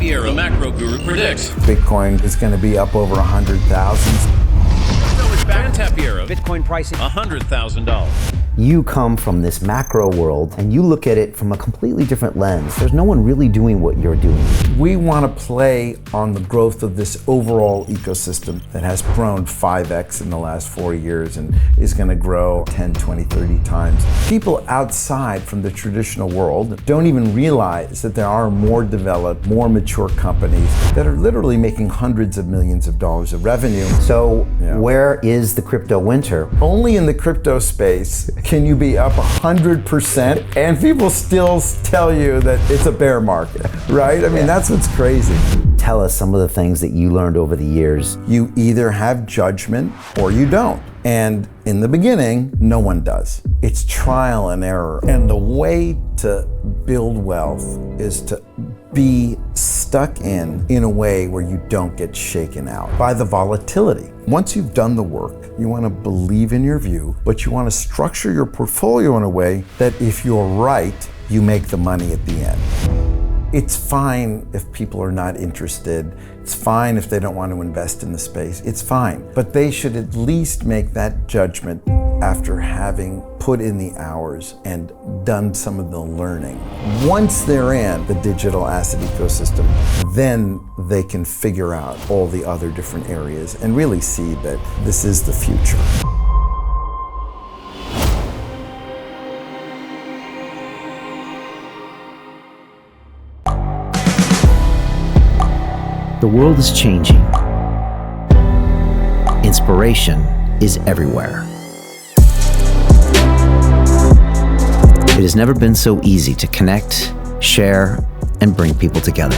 Tapiero, the macro guru, predicts Bitcoin is going to be up over 100,000. Stan Tapiero, Bitcoin pricing $100,000. You come from this macro world and you look at it from a completely different lens. There's no one really doing what you're doing. We want to play on the growth of this overall ecosystem that has grown 5x in the last 4 years and is going to grow 10, 20, 30 times. People outside from the traditional world don't even realize that there are more developed, more mature companies that are literally making hundreds of millions of dollars of revenue. So where is the crypto winter? Only in the crypto space can you be up 100% and people still tell you that it's a bear market, right? I mean, that's what's crazy. Tell us some of the things that you learned over the years. You either have judgment or you don't. And in the beginning, no one does. It's trial and error. And the way to build wealth is to be stuck in a way where you don't get shaken out by the volatility. Once you've done the work, you want to believe in your view, but you want to structure your portfolio in a way that if you're right, you make the money at the end. It's fine if people are not interested. It's fine if they don't want to invest in the space. It's fine. But they should at least make that judgment after having put in the hours and done some of the learning. Once they're in the digital asset ecosystem, then they can figure out all the other different areas and really see that this is the future. The world is changing. Inspiration is everywhere. It has never been so easy to connect, share, and bring people together.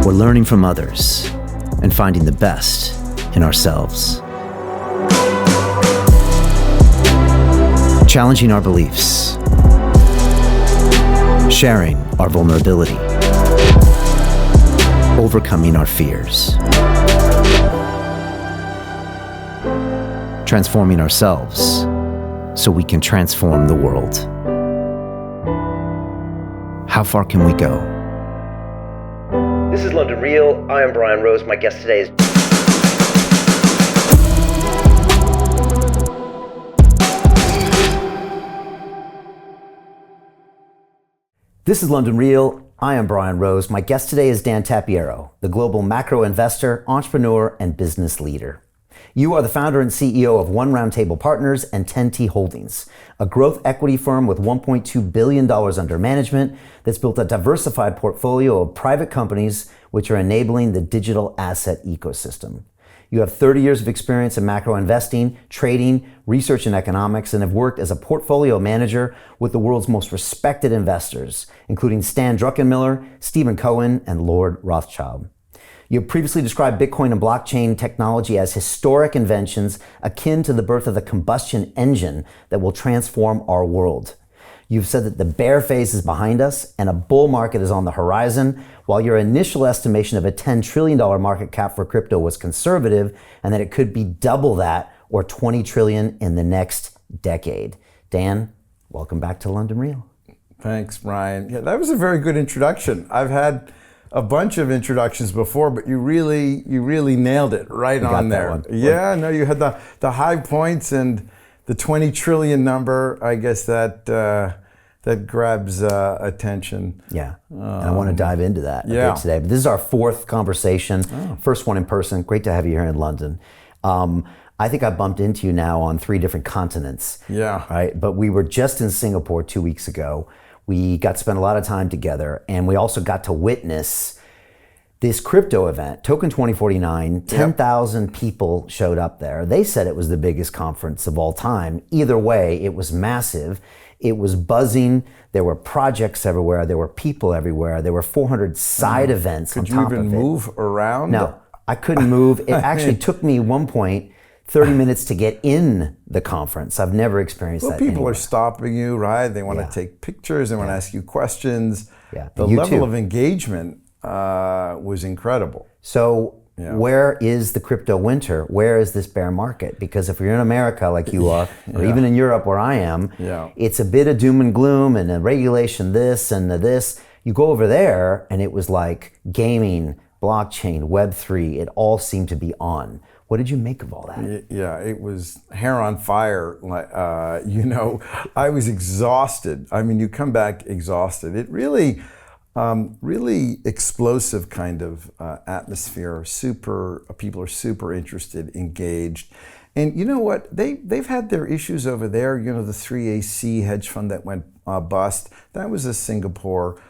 We're learning from others and finding the best in ourselves. Challenging our beliefs. Sharing our vulnerability. Overcoming our fears. Transforming ourselves so we can transform the world. How far can we go? This is London Real. I am Brian Rose. My guest today is This is London Real. I am Brian Rose. My guest today is Stan Tapiero, the global macro investor, entrepreneur, and business leader. You are the founder and CEO of One Roundtable Partners and 10T Holdings, a growth equity firm with $1.2 billion under management that's built a diversified portfolio of private companies which are enabling the digital asset ecosystem. You have 30 years of experience in macro investing, trading, research and economics, and have worked as a portfolio manager with the world's most respected investors, including Stan Druckenmiller, Stephen Cohen, and Lord Rothschild. You have previously described Bitcoin and blockchain technology as historic inventions akin to the birth of the combustion engine that will transform our world. You've said that the bear phase is behind us and a bull market is on the horizon, while your initial estimation of a $10 trillion market cap for crypto was conservative and that it could be double that or 20 trillion in the next decade. Dan, welcome back to London Real. Thanks, Brian. Yeah, that was a very good introduction. I've had a bunch of introductions before, but you really nailed it right on there. One. Yeah, no, you had the high points and the 20 trillion number. I guess that grabs attention. Yeah, and I want to dive into that a bit today. But this is our fourth conversation, first one in person. Great to have you here in London. I think I bumped into you now on 3 different continents. Yeah. Right, but we were just in Singapore 2 weeks ago. We got to spend a lot of time together, and we also got to witness this crypto event, Token 2049. 10,000 people showed up there. They said it was the biggest conference of all time. Either way, it was massive. It was buzzing. There were projects everywhere. There were people everywhere. There were 400 side events on top of it. Could you even move around? No, I couldn't move. It actually took me 30 minutes to get in the conference. I've never experienced that. People anywhere. are stopping you, right? They want to take pictures. They want to ask you questions. Yeah. The level of engagement was incredible. So where is the crypto winter? Where is this bear market? Because if you're in America like you are, or even in Europe where I am, it's a bit of doom and gloom and a regulation this and this. You go over there and it was like gaming, blockchain, Web3, it all seemed to be on. What did you make of all that? Yeah, it was hair on fire. I was exhausted. I mean, you come back exhausted. It really, really explosive kind of atmosphere. People are super interested, engaged. And you know what? They've had their issues over there. You know, the 3AC hedge fund that went bust. That was a Singapore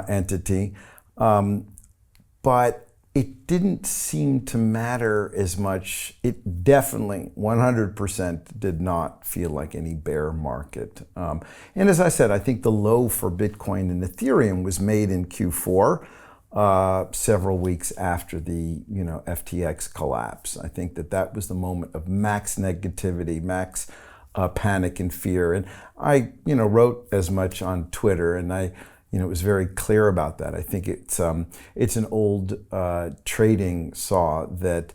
entity. But it didn't seem to matter as much. It definitely, 100% did not feel like any bear market. And as I said, I think the low for Bitcoin and Ethereum was made in Q4, several weeks after the FTX collapse. I think that was the moment of max negativity, max panic and fear. And I wrote as much on Twitter, and I was very clear about that. I think it's an old trading saw that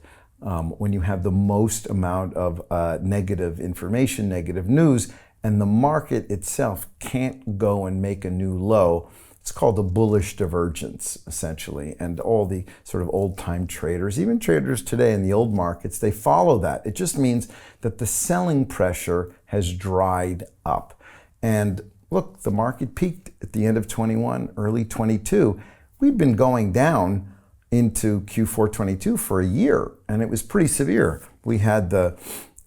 when you have the most amount of negative information, negative news, and the market itself can't go and make a new low, it's called a bullish divergence, essentially. And all the sort of old-time traders, even traders today in the old markets, they follow that. It just means that the selling pressure has dried up. And look, the market peaked at the end of 21, early 22. We'd been going down into Q4 22 for a year, and it was pretty severe. We had the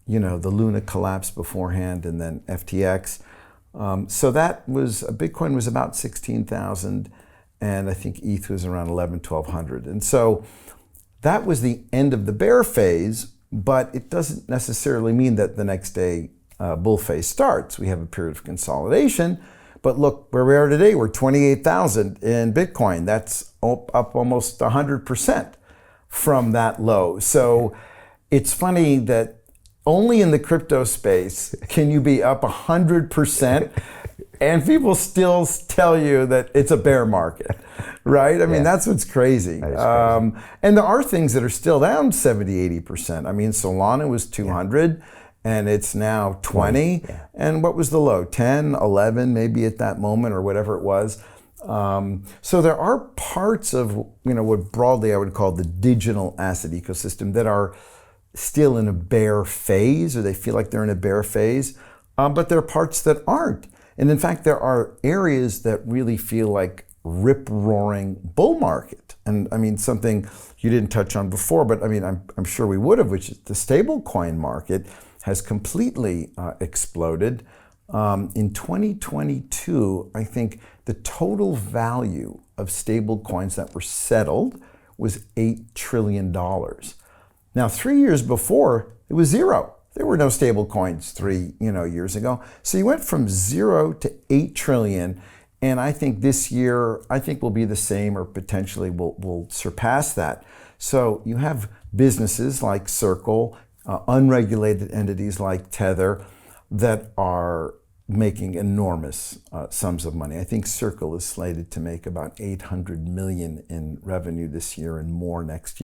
Luna collapse beforehand, and then FTX. So that was, Bitcoin was about 16,000, and I think ETH was around 1,100, 1,200. And so that was the end of the bear phase, but it doesn't necessarily mean that the next day bull phase starts. We have a period of consolidation, but look where we are today. We're 28,000 in Bitcoin. That's up almost 100% from that low. So it's funny that only in the crypto space can you be up 100% and people still tell you that it's a bear market, right? I mean, that's what's crazy. That is crazy. And there are things that are still down 70, 80%. I mean, Solana was 200. And it's now 20. Yeah. And what was the low? 10, 11, maybe at that moment, or whatever it was. So there are parts of what broadly I would call the digital asset ecosystem that are still in a bear phase, or they feel like they're in a bear phase. But there are parts that aren't. And in fact, there are areas that really feel like rip-roaring bull market. And I mean, something you didn't touch on before, but I mean, I'm sure we would have, which is the stable coin market has completely exploded. In 2022, I think the total value of stable coins that were settled was $8 trillion. Now, 3 years before, it was zero. There were no stable coins 3 years ago. So you went from 0 to 8 trillion. And I think this year, will be the same, or potentially will surpass that. So you have businesses like Circle, unregulated entities like Tether that are making enormous sums of money. I think Circle is slated to make about 800 million in revenue this year and more next year.